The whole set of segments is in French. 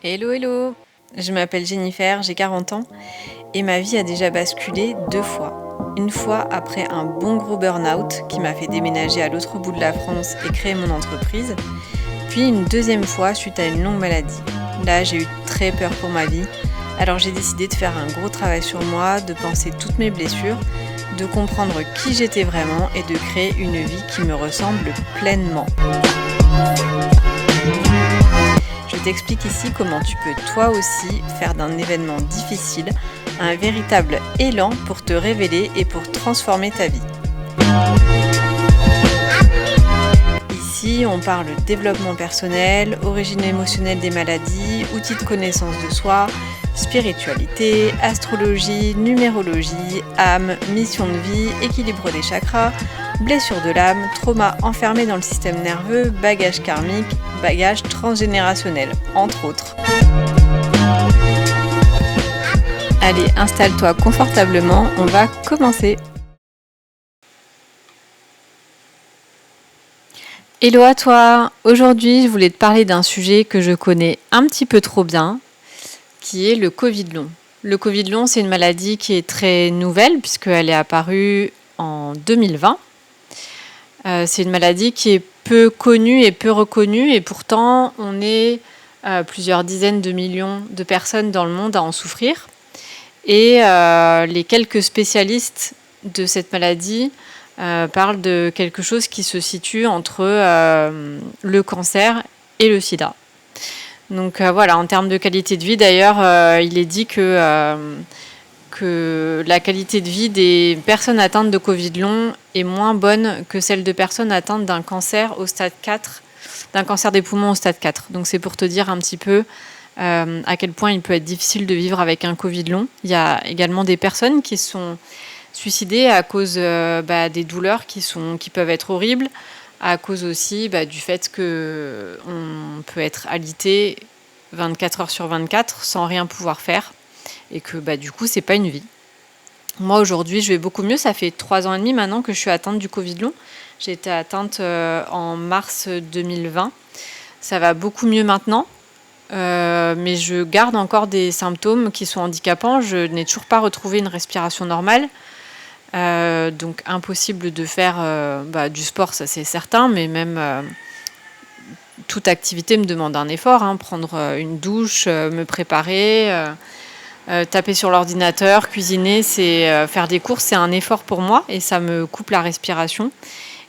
Hello, hello! Je m'appelle Jennifer, j'ai 40 ans et ma vie a déjà basculé 2 fois. Une fois après un bon gros burn-out qui m'a fait déménager à l'autre bout de la France et créer mon entreprise, puis une deuxième fois suite à une longue maladie. Là, j'ai eu très peur pour ma vie, alors j'ai décidé de faire un gros travail sur moi, de penser toutes mes blessures, de comprendre qui j'étais vraiment et de créer une vie qui me ressemble pleinement. Je t'explique ici comment tu peux toi aussi faire d'un événement difficile un véritable élan pour te révéler et pour transformer ta vie. Ici, on parle développement personnel, origine émotionnelle des maladies, outils de connaissance de soi, spiritualité, astrologie, numérologie, âme, mission de vie, équilibre des chakras, blessure de l'âme, trauma enfermé dans le système nerveux, bagage karmique, bagage transgénérationnel, entre autres. Allez, installe-toi confortablement, on va commencer. Hello à toi! Aujourd'hui, je voulais te parler d'un sujet que je connais un petit peu trop bien, qui est le Covid long. Le Covid long, c'est une maladie qui est très nouvelle puisqu'elle est apparue en 2020. C'est une maladie qui est peu connue et peu reconnue et pourtant on est plusieurs dizaines de millions de personnes dans le monde à en souffrir. Et les quelques spécialistes de cette maladie parlent de quelque chose qui se situe entre le cancer et le sida. Donc voilà, en termes de qualité de vie d'ailleurs, il est dit que la qualité de vie des personnes atteintes de Covid long est moins bonne que celle de personnes atteintes d'un cancer au stade 4, d'un cancer des poumons au stade 4. Donc c'est pour te dire un petit peu à quel point il peut être difficile de vivre avec un Covid long. Il y a également des personnes qui sont suicidées à cause des douleurs qui peuvent être horribles, à cause aussi du fait qu'on peut être alité 24 heures sur 24 sans rien pouvoir faire. Et que du coup, c'est pas une vie. Moi, aujourd'hui, je vais beaucoup mieux. Ça fait 3 ans et demi maintenant que je suis atteinte du Covid long. J'ai été atteinte en mars 2020. Ça va beaucoup mieux maintenant. Mais je garde encore des symptômes qui sont handicapants. Je n'ai toujours pas retrouvé une respiration normale. Donc, impossible de faire du sport, ça c'est certain. Mais même toute activité me demande un effort. Prendre une douche, me préparer... taper sur l'ordinateur, cuisiner, faire des courses, c'est un effort pour moi et ça me coupe la respiration.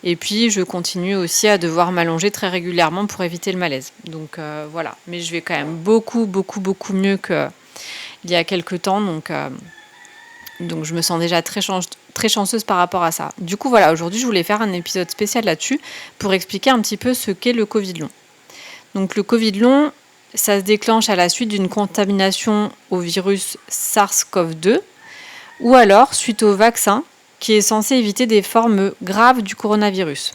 Et puis, je continue aussi à devoir m'allonger très régulièrement pour éviter le malaise. Donc voilà, mais je vais quand même beaucoup mieux qu'il y a quelques temps. Donc je me sens déjà très chanceuse par rapport à ça. Du coup, voilà, aujourd'hui, je voulais faire un épisode spécial là-dessus pour expliquer un petit peu ce qu'est le Covid long. Donc le Covid long, ça se déclenche à la suite d'une contamination au virus SARS-CoV-2 ou alors suite au vaccin qui est censé éviter des formes graves du coronavirus.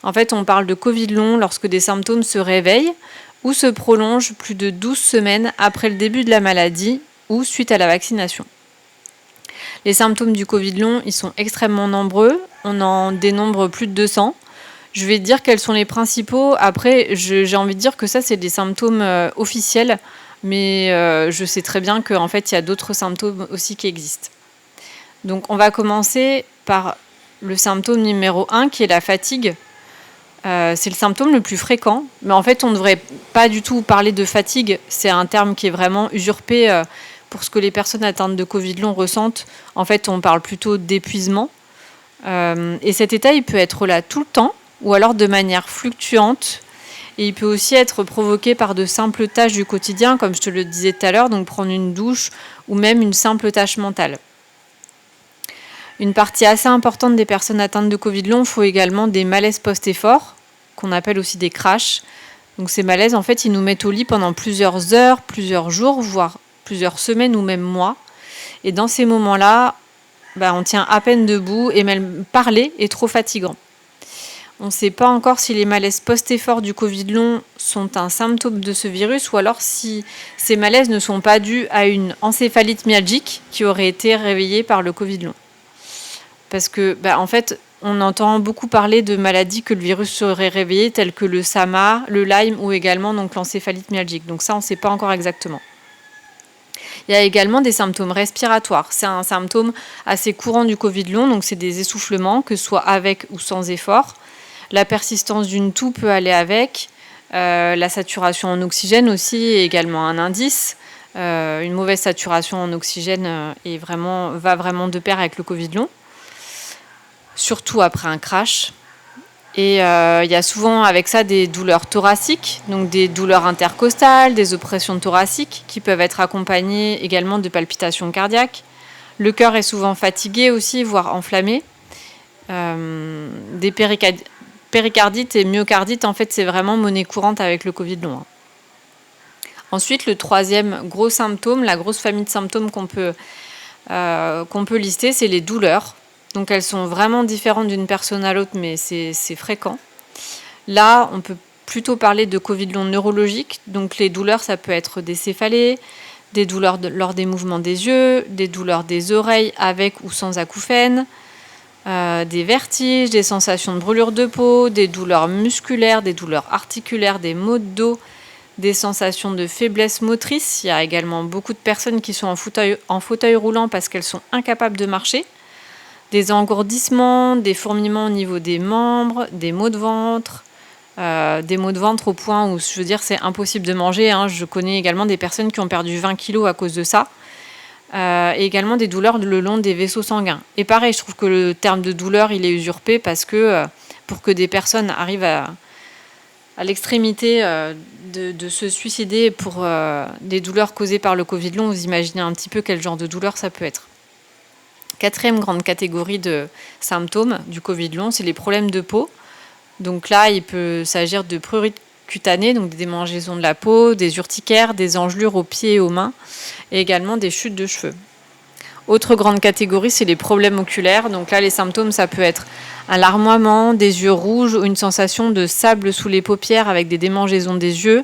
En fait, on parle de Covid long lorsque des symptômes se réveillent ou se prolongent plus de 12 semaines après le début de la maladie ou suite à la vaccination. Les symptômes du Covid long, ils sont extrêmement nombreux. On en dénombre plus de 200. Je vais te dire quels sont les principaux. Après, j'ai envie de dire que ça, c'est des symptômes officiels. Mais je sais très bien qu'en fait, il y a d'autres symptômes aussi qui existent. Donc, on va commencer par le symptôme numéro 1, qui est la fatigue. C'est le symptôme le plus fréquent. Mais en fait, on ne devrait pas du tout parler de fatigue. C'est un terme qui est vraiment usurpé pour ce que les personnes atteintes de Covid long ressentent. En fait, on parle plutôt d'épuisement. Et cet état, il peut être là tout le temps, ou alors de manière fluctuante. Et il peut aussi être provoqué par de simples tâches du quotidien, comme je te le disais tout à l'heure, donc prendre une douche ou même une simple tâche mentale. Une partie assez importante des personnes atteintes de Covid long font également des malaises post-effort, qu'on appelle aussi des crashs. Donc ces malaises, en fait, ils nous mettent au lit pendant plusieurs heures, plusieurs jours, voire plusieurs semaines ou même mois. Et dans ces moments-là, on tient à peine debout et même parler est trop fatigant. On ne sait pas encore si les malaises post-effort du Covid long sont un symptôme de ce virus ou alors si ces malaises ne sont pas dus à une encéphalite myalgique qui aurait été réveillée par le Covid long. Parce que, en fait, on entend beaucoup parler de maladies que le virus serait réveillé, telles que le SAMA, le Lyme ou également donc, l'encéphalite myalgique. Donc ça, on ne sait pas encore exactement. Il y a également des symptômes respiratoires. C'est un symptôme assez courant du Covid long, donc c'est des essoufflements, que ce soit avec ou sans effort. La persistance d'une toux peut aller avec. La saturation en oxygène aussi est également un indice. Une mauvaise saturation en oxygène va vraiment de pair avec le Covid long, surtout après un crash. Et il y a souvent avec ça des douleurs thoraciques, donc des douleurs intercostales, des oppressions thoraciques qui peuvent être accompagnées également de palpitations cardiaques. Le cœur est souvent fatigué aussi, voire enflammé. Des péricardites et myocardites, en fait, c'est vraiment monnaie courante avec le Covid long. Ensuite, le troisième gros symptôme, la grosse famille de symptômes qu'on peut lister, c'est les douleurs. Donc elles sont vraiment différentes d'une personne à l'autre, mais c'est fréquent. Là, on peut plutôt parler de Covid long neurologique. Donc les douleurs, ça peut être des céphalées, des douleurs lors des mouvements des yeux, des douleurs des oreilles avec ou sans acouphènes, des vertiges, des sensations de brûlure de peau, des douleurs musculaires, des douleurs articulaires, des maux de dos, des sensations de faiblesse motrice. Il y a également beaucoup de personnes qui sont en fauteuil roulant parce qu'elles sont incapables de marcher. Des engourdissements, des fourmillements au niveau des membres, des maux de ventre au point où, je veux dire, c'est impossible de manger. Je connais également des personnes qui ont perdu 20 kilos à cause de ça. Et également des douleurs le long des vaisseaux sanguins. Et pareil, je trouve que le terme de douleur, il est usurpé parce que pour que des personnes arrivent à l'extrémité de se suicider pour des douleurs causées par le Covid long, vous imaginez un petit peu quel genre de douleur ça peut être. Quatrième grande catégorie de symptômes du Covid long, c'est les problèmes de peau. Donc là, il peut s'agir de prurites cutanées, donc des démangeaisons de la peau, des urticaires, des engelures aux pieds et aux mains, et également des chutes de cheveux. Autre grande catégorie, c'est les problèmes oculaires. Donc là, les symptômes, ça peut être un larmoiement, des yeux rouges ou une sensation de sable sous les paupières avec des démangeaisons des yeux,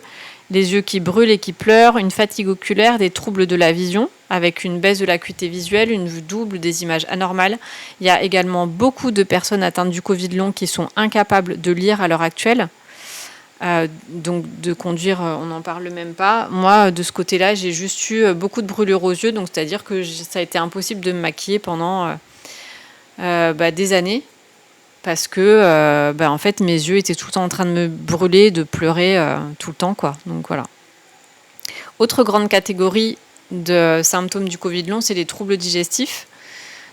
les yeux qui brûlent et qui pleurent, une fatigue oculaire, des troubles de la vision avec une baisse de l'acuité visuelle, une vue double, des images anormales. Il y a également beaucoup de personnes atteintes du Covid long qui sont incapables de lire à l'heure actuelle. Donc de conduire, on n'en parle même pas. Moi, de ce côté-là, j'ai juste eu beaucoup de brûlures aux yeux, donc c'est-à-dire que ça a été impossible de me maquiller pendant des années, parce que en fait, mes yeux étaient tout le temps en train de me brûler, de pleurer tout le temps, quoi. Donc voilà. Autre grande catégorie de symptômes du Covid long, c'est les troubles digestifs.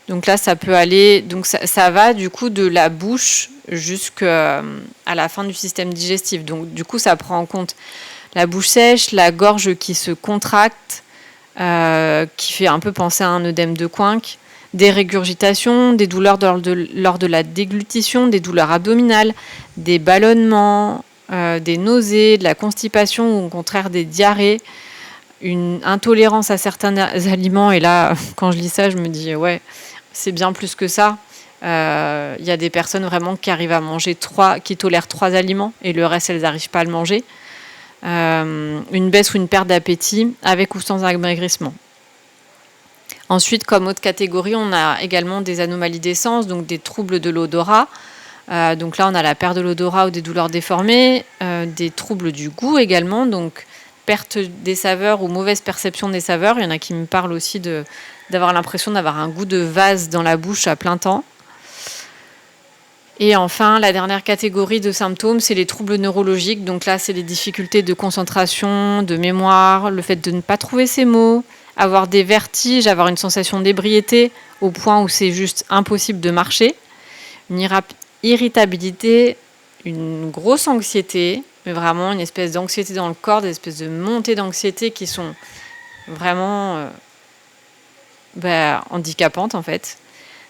Donc là, ça peut aller, donc ça va du coup de la bouche jusqu'à la fin du système digestif. Donc du coup, ça prend en compte la bouche sèche, la gorge qui se contracte, qui fait un peu penser à un œdème de Coinck, des régurgitations, des douleurs lors de la déglutition, des douleurs abdominales, des ballonnements, des nausées, de la constipation ou au contraire des diarrhées, une intolérance à certains aliments. Et là, quand je lis ça, je me dis ouais, c'est bien plus que ça. Il y a des personnes vraiment qui arrivent à manger qui tolèrent 3 aliments et le reste, elles n'arrivent pas à le manger. Une baisse ou une perte d'appétit avec ou sans amaigrissement. Ensuite, comme autre catégorie, on a également des anomalies d'essence, donc des troubles de l'odorat. Donc là, on a la perte de l'odorat ou des douleurs déformées, des troubles du goût également, donc perte des saveurs ou mauvaise perception des saveurs. Il y en a qui me parlent aussi d'avoir l'impression d'avoir un goût de vase dans la bouche à plein temps. Et enfin, la dernière catégorie de symptômes, c'est les troubles neurologiques. Donc là, c'est les difficultés de concentration, de mémoire, le fait de ne pas trouver ses mots, avoir des vertiges, avoir une sensation d'ébriété au point où c'est juste impossible de marcher, une irritabilité, une grosse anxiété, mais vraiment une espèce d'anxiété dans le corps, des espèces de montées d'anxiété qui sont vraiment handicapantes en fait,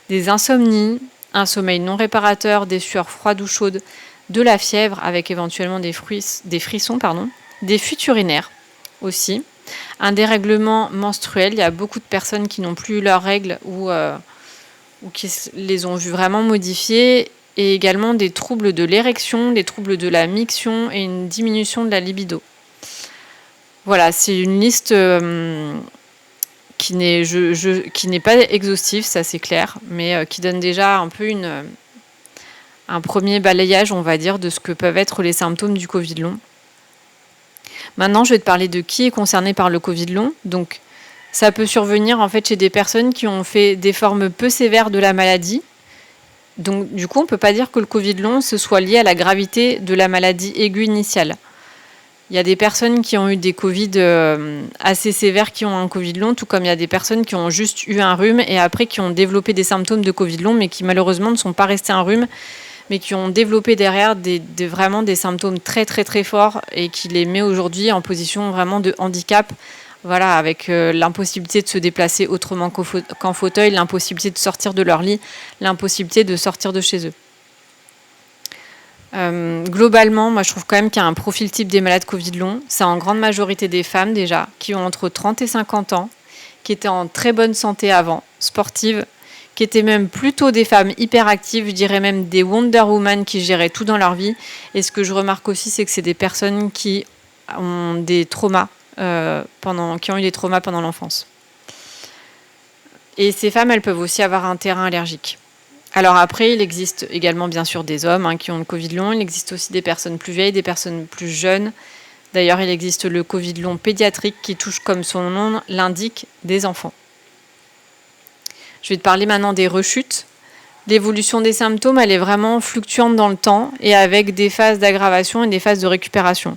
des insomnies, un sommeil non réparateur, des sueurs froides ou chaudes, de la fièvre avec éventuellement des frissons, des fuites urinaires aussi, un dérèglement menstruel. Il y a beaucoup de personnes qui n'ont plus leurs règles ou qui les ont vues vraiment modifiées, et également des troubles de l'érection, des troubles de la miction et une diminution de la libido. Voilà, c'est une liste qui n'est pas exhaustive, ça c'est clair, mais qui donne déjà un peu une un premier balayage, on va dire, de ce que peuvent être les symptômes du Covid long. Maintenant, je vais te parler de qui est concerné par le Covid long. Donc, ça peut survenir en fait chez des personnes qui ont fait des formes peu sévères de la maladie. Donc, du coup, on ne peut pas dire que le Covid long se soit lié à la gravité de la maladie aiguë initiale. Il y a des personnes qui ont eu des Covid assez sévères qui ont un Covid long, tout comme il y a des personnes qui ont juste eu un rhume et après qui ont développé des symptômes de Covid long, mais qui malheureusement ne sont pas restés un rhume, mais qui ont développé derrière vraiment des symptômes très très très forts et qui les met aujourd'hui en position vraiment de handicap. Voilà, avec l'impossibilité de se déplacer autrement qu'en fauteuil, l'impossibilité de sortir de leur lit, l'impossibilité de sortir de chez eux. Globalement, moi je trouve quand même qu'il y a un profil type des malades Covid long. C'est en grande majorité des femmes déjà, qui ont entre 30 et 50 ans, qui étaient en très bonne santé avant, sportives, qui étaient même plutôt des femmes hyperactives, je dirais même des Wonder Woman qui géraient tout dans leur vie. Et ce que je remarque aussi, c'est que c'est des personnes qui ont des traumas, qui ont eu des traumas pendant l'enfance. Et ces femmes, elles peuvent aussi avoir un terrain allergique. Alors après, il existe également bien sûr des hommes qui ont le Covid long. Il existe aussi des personnes plus vieilles, des personnes plus jeunes. D'ailleurs, il existe le Covid long pédiatrique qui touche, comme son nom l'indique, des enfants. Je vais te parler maintenant des rechutes. L'évolution des symptômes, elle est vraiment fluctuante dans le temps et avec des phases d'aggravation et des phases de récupération.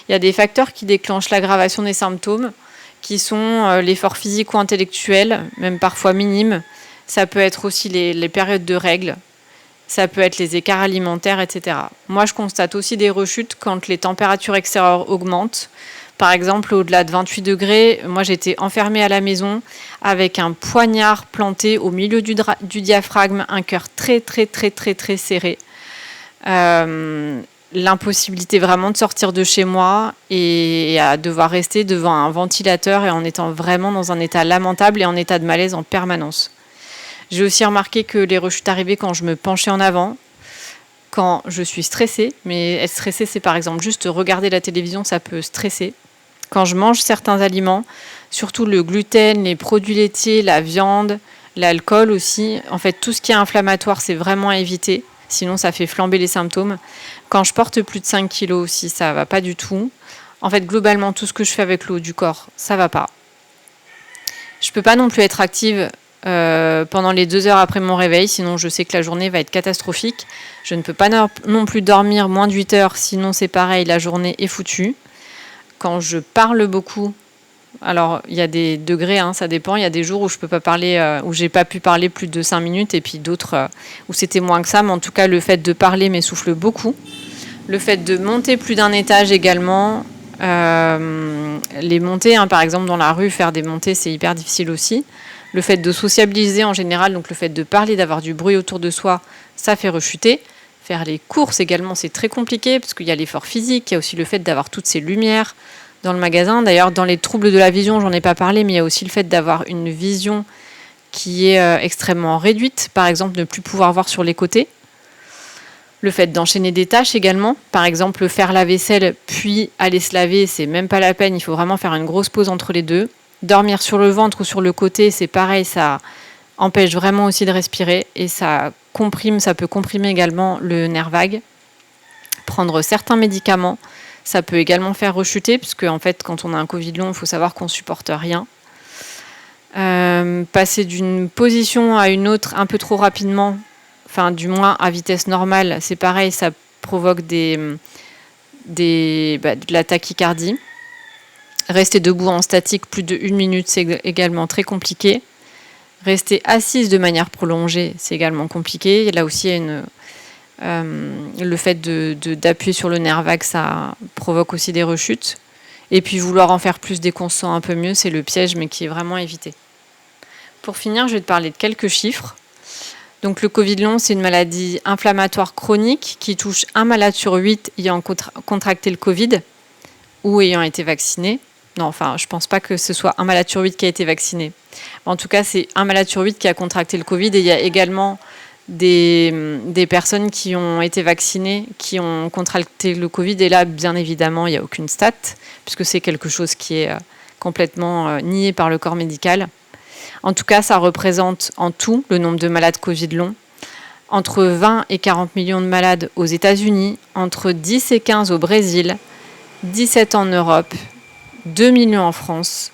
Il y a des facteurs qui déclenchent l'aggravation des symptômes, qui sont l'effort physique ou intellectuel, même parfois minime. Ça peut être aussi les périodes de règles, ça peut être les écarts alimentaires, etc. Moi, je constate aussi des rechutes quand les températures extérieures augmentent. Par exemple, au-delà de 28 degrés, moi j'étais enfermée à la maison avec un poignard planté au milieu du diaphragme, un cœur très très très très très serré. L'impossibilité vraiment de sortir de chez moi et à devoir rester devant un ventilateur et en étant vraiment dans un état lamentable et en état de malaise en permanence. J'ai aussi remarqué que les rechutes arrivaient quand je me penchais en avant, quand je suis stressée. Mais être stressée, c'est par exemple juste regarder la télévision, ça peut stresser. Quand je mange certains aliments, surtout le gluten, les produits laitiers, la viande, l'alcool aussi. En fait, tout ce qui est inflammatoire, c'est vraiment à éviter. Sinon, ça fait flamber les symptômes. Quand je porte plus de 5 kilos aussi, ça ne va pas du tout. En fait, globalement, tout ce que je fais avec l'eau du corps, ça ne va pas. Je ne peux pas non plus être active pendant les 2 heures après mon réveil, sinon je sais que la journée va être catastrophique. Je ne peux pas non plus dormir moins de 8 heures, sinon c'est pareil, la journée est foutue. Quand je parle beaucoup, alors il y a des degrés, ça dépend. Il y a des jours où je peux pas parler, où j'ai pas pu parler plus de 5 minutes, et puis d'autres où c'était moins que ça. Mais en tout cas, le fait de parler m'essouffle beaucoup. Le fait de monter plus d'un étage également. Les montées, par exemple dans la rue, faire des montées, c'est hyper difficile aussi. Le fait de sociabiliser en général, donc le fait de parler, d'avoir du bruit autour de soi, ça fait rechuter. Faire les courses également, c'est très compliqué parce qu'il y a l'effort physique, il y a aussi le fait d'avoir toutes ces lumières dans le magasin. D'ailleurs, dans les troubles de la vision, j'en ai pas parlé, mais il y a aussi le fait d'avoir une vision qui est extrêmement réduite. Par exemple, ne plus pouvoir voir sur les côtés. Le fait d'enchaîner des tâches également. Par exemple, faire la vaisselle puis aller se laver, c'est même pas la peine. Il faut vraiment faire une grosse pause entre les deux. Dormir sur le ventre ou sur le côté, c'est pareil, ça empêche vraiment aussi de respirer et ça peut comprimer également le nerf vague. Prendre certains médicaments, ça peut également faire rechuter, puisque en fait, quand on a un Covid long, il faut savoir qu'on ne supporte rien. Passer d'une position à une autre un peu trop rapidement, enfin du moins à vitesse normale, c'est pareil, ça provoque de la tachycardie. Rester debout en statique plus de 1 minute, c'est également très compliqué. Rester assise de manière prolongée, c'est également compliqué. Là aussi, il y a le fait d'appuyer sur le nerf vague, ça provoque aussi des rechutes. Et puis vouloir en faire plus dès qu'on se sent un peu mieux, c'est le piège, mais qui est vraiment évité. Pour finir, je vais te parler de quelques chiffres. Donc le Covid long, c'est une maladie inflammatoire chronique qui touche un malade sur 8 ayant contracté le Covid ou ayant été vacciné. Non, enfin, je ne pense pas que ce soit un malade sur 8 qui a été vacciné. En tout cas, c'est un malade sur 8 qui a contracté le Covid. Et il y a également des personnes qui ont été vaccinées, qui ont contracté le Covid. Et là, bien évidemment, il n'y a aucune stat, puisque c'est quelque chose qui est complètement nié par le corps médical. En tout cas, ça représente en tout le nombre de malades Covid long. entre 20 et 40 millions de malades aux États-Unis, entre 10 et 15 au Brésil, 17 en Europe, 2 millions en France.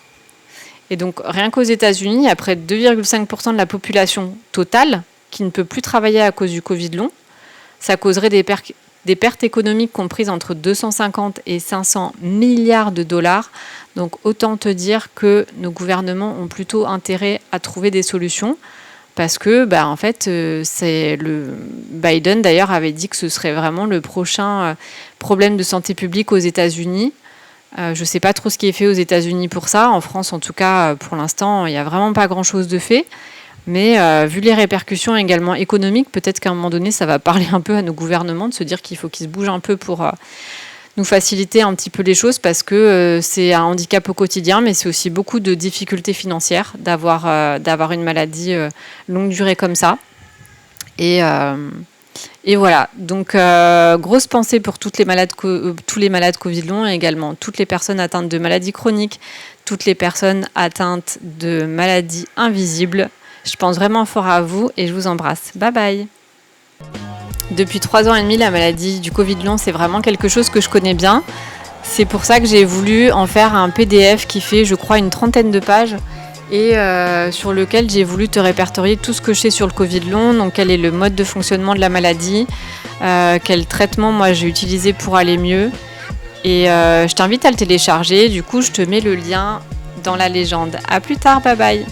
Et donc rien qu'aux États-Unis, il y a près de 2,5% de la population totale qui ne peut plus travailler à cause du Covid long. Ça causerait des pertes économiques comprises entre 250 et 500 milliards de dollars. Donc autant te dire que nos gouvernements ont plutôt intérêt à trouver des solutions. Parce que, en fait, Biden d'ailleurs avait dit que ce serait vraiment le prochain problème de santé publique aux États-Unis. Je ne sais pas trop ce qui est fait aux États-Unis pour ça. En France, en tout cas, pour l'instant, il n'y a vraiment pas grand-chose de fait. Mais vu les répercussions également économiques, peut-être qu'à un moment donné, ça va parler un peu à nos gouvernements de se dire qu'il faut qu'ils se bougent un peu pour nous faciliter un petit peu les choses, parce que c'est un handicap au quotidien, mais c'est aussi beaucoup de difficultés financières d'avoir une maladie longue durée comme ça. Et voilà, donc grosse pensée pour tous les malades Covid long, et également toutes les personnes atteintes de maladies chroniques, toutes les personnes atteintes de maladies invisibles. Je pense vraiment fort à vous et je vous embrasse. Bye bye. Depuis 3 ans et demi, la maladie du Covid long, c'est vraiment quelque chose que je connais bien. C'est pour ça que j'ai voulu en faire un PDF qui fait, je crois, une 30aine de pages et sur lequel j'ai voulu te répertorier tout ce que je sais sur le Covid long, donc quel est le mode de fonctionnement de la maladie, quel traitement moi j'ai utilisé pour aller mieux. Et je t'invite à le télécharger, du coup je te mets le lien dans la légende. À plus tard, bye bye.